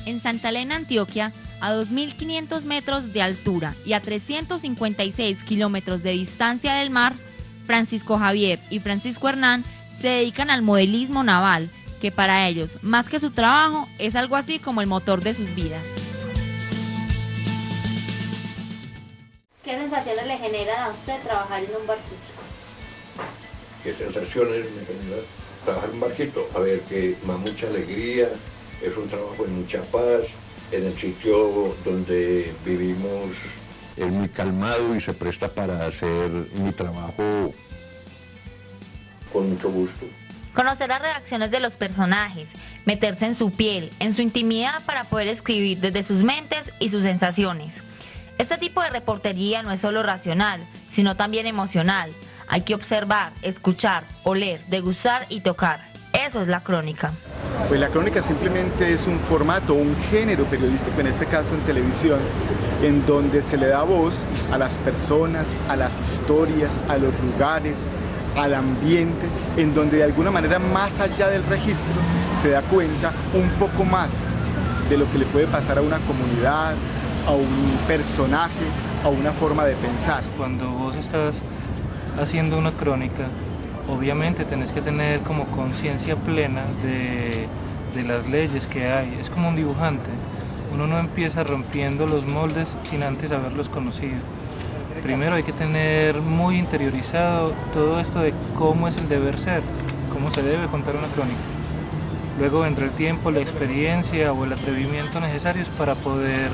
En Santa Elena, Antioquia, a 2.500 metros de altura y a 356 kilómetros de distancia del mar, Francisco Javier y Francisco Hernán se dedican al modelismo naval, que para ellos, más que su trabajo, es algo así como el motor de sus vidas. ¿Qué sensaciones le generan a usted trabajar en un barquito? ¿Qué sensaciones me genera trabajar en un barquito? A ver, que me da mucha alegría, es un trabajo de mucha paz, en el sitio donde vivimos es muy calmado y se presta para hacer mi trabajo con mucho gusto. Conocer las reacciones de los personajes, meterse en su piel, en su intimidad para poder escribir desde sus mentes y sus sensaciones. Este tipo de reportería no es solo racional, sino también emocional. Hay que observar, escuchar, oler, degustar y tocar. Eso es la crónica. Pues la crónica simplemente es un formato, un género periodístico, en este caso en televisión, en donde se le da voz a las personas, a las historias, a los lugares, al ambiente, en donde de alguna manera más allá del registro se da cuenta un poco más de lo que le puede pasar a una comunidad, a un personaje, a una forma de pensar. Cuando vos estás haciendo una crónica, obviamente tenés que tener como conciencia plena de las leyes que hay. Es como un dibujante, uno no empieza rompiendo los moldes sin antes haberlos conocido. Primero hay que tener muy interiorizado todo esto de cómo es el deber ser, cómo se debe contar una crónica. Luego vendrá el tiempo, la experiencia o el atrevimiento necesarios para poder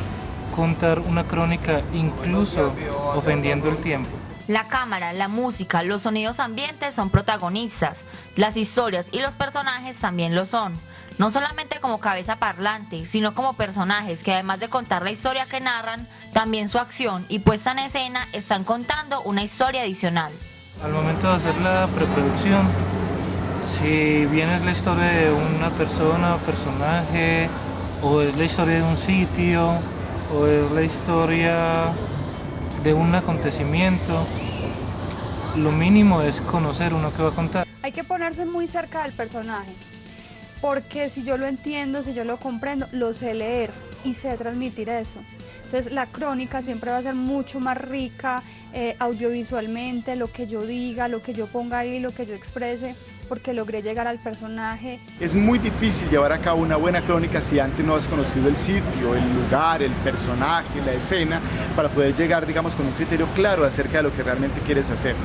contar una crónica, incluso ofendiendo el tiempo. La cámara, la música, los sonidos ambientes son protagonistas. Las historias y los personajes también lo son. No solamente como cabeza parlante, sino como personajes que además de contar la historia que narran, también su acción y puesta en escena están contando una historia adicional. Al momento de hacer la preproducción, si bien es la historia de una persona o personaje, o es la historia de un sitio, o es la historia de un acontecimiento, lo mínimo es conocer uno que va a contar. Hay que ponerse muy cerca del personaje, porque si yo lo entiendo, si yo lo comprendo, lo sé leer y sé transmitir eso. Entonces la crónica siempre va a ser mucho más rica audiovisualmente, lo que yo diga, lo que yo ponga ahí, lo que yo exprese, porque logré llegar al personaje. Es muy difícil llevar a cabo una buena crónica si antes no has conocido el sitio, el lugar, el personaje, la escena, para poder llegar, digamos, con un criterio claro acerca de lo que realmente quieres hacer.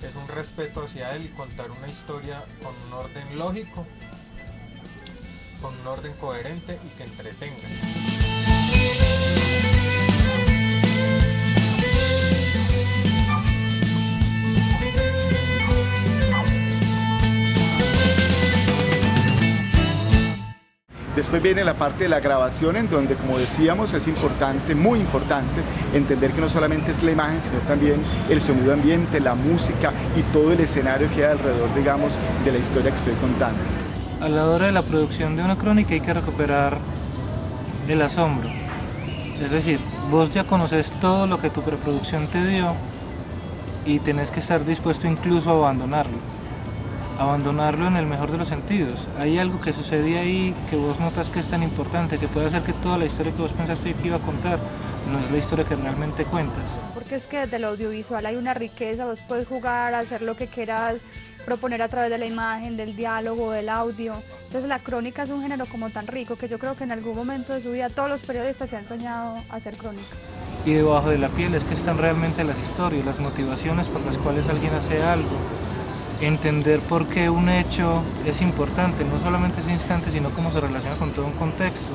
Es un respeto hacia él y contar una historia con un orden lógico, con un orden coherente y que entretenga. Después viene la parte de la grabación, en donde, como decíamos, es importante, muy importante, entender que no solamente es la imagen, sino también el sonido ambiente, la música y todo el escenario que hay alrededor, digamos, de la historia que estoy contando. A la hora de la producción de una crónica hay que recuperar el asombro. Es decir, vos ya conoces todo lo que tu preproducción te dio y tenés que estar dispuesto incluso a abandonarlo. Abandonarlo en el mejor de los sentidos. Hay algo que sucede ahí que vos notas que es tan importante, que puede hacer que toda la historia que vos pensaste que iba a contar no es la historia que realmente cuentas. Porque es que desde el audiovisual hay una riqueza, vos puedes jugar, hacer lo que quieras, proponer a través de la imagen, del diálogo, del audio. Entonces la crónica es un género como tan rico que yo creo que en algún momento de su vida todos los periodistas se han soñado hacer crónica. Y debajo de la piel es que están realmente las historias, las motivaciones por las cuales alguien hace algo. Entender por qué un hecho es importante, no solamente ese instante, sino cómo se relaciona con todo un contexto.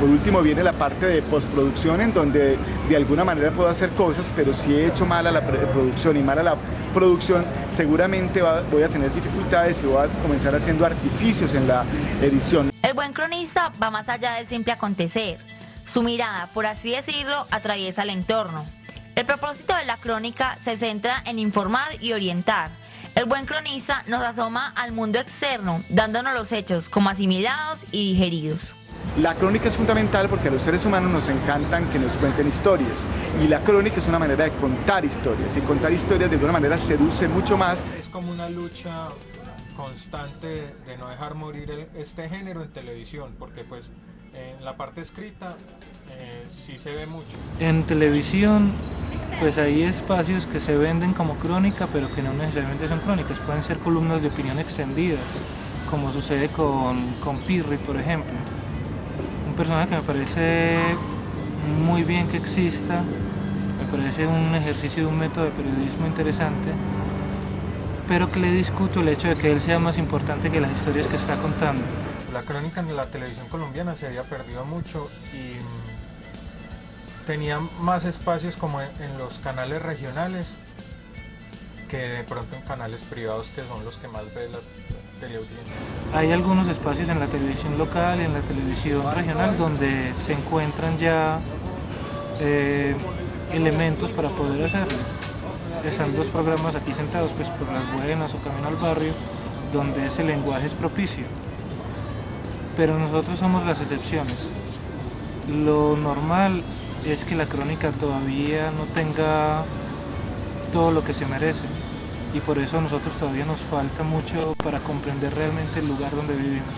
Por último viene la parte de postproducción, en donde de alguna manera puedo hacer cosas, pero si he hecho mala la producción y mala la producción, seguramente voy a tener dificultades y voy a comenzar haciendo artificios en la edición. El buen cronista va más allá del simple acontecer. Su mirada, por así decirlo, atraviesa el entorno. El propósito de la crónica se centra en informar y orientar. El buen cronista nos asoma al mundo externo, dándonos los hechos como asimilados y digeridos. La crónica es fundamental porque a los seres humanos nos encantan que nos cuenten historias, y la crónica es una manera de contar historias, y contar historias de alguna manera seduce mucho más. Es como una lucha constante de no dejar morir este género en televisión, porque pues en la parte escrita sí se ve mucho. En televisión pues hay espacios que se venden como crónica, pero que no necesariamente son crónicas, pueden ser columnas de opinión extendidas, como sucede con Pirri, por ejemplo. Un personaje que me parece muy bien que exista, me parece un ejercicio de un método de periodismo interesante, pero que le discuto el hecho de que él sea más importante que las historias que está contando. La crónica en la televisión colombiana se había perdido mucho y tenía más espacios como en los canales regionales que de pronto en canales privados, que son los que más ve la teleaudiencia. Hay algunos espacios en la televisión local y en la televisión regional donde se encuentran ya elementos para poder hacerlo. Están dos programas aquí sentados, pues por Las Buenas o Camino al Barrio, donde ese lenguaje es propicio. Pero nosotros somos las excepciones. Lo normal es que la crónica todavía no tenga todo lo que se merece, y por eso a nosotros todavía nos falta mucho para comprender realmente el lugar donde vivimos.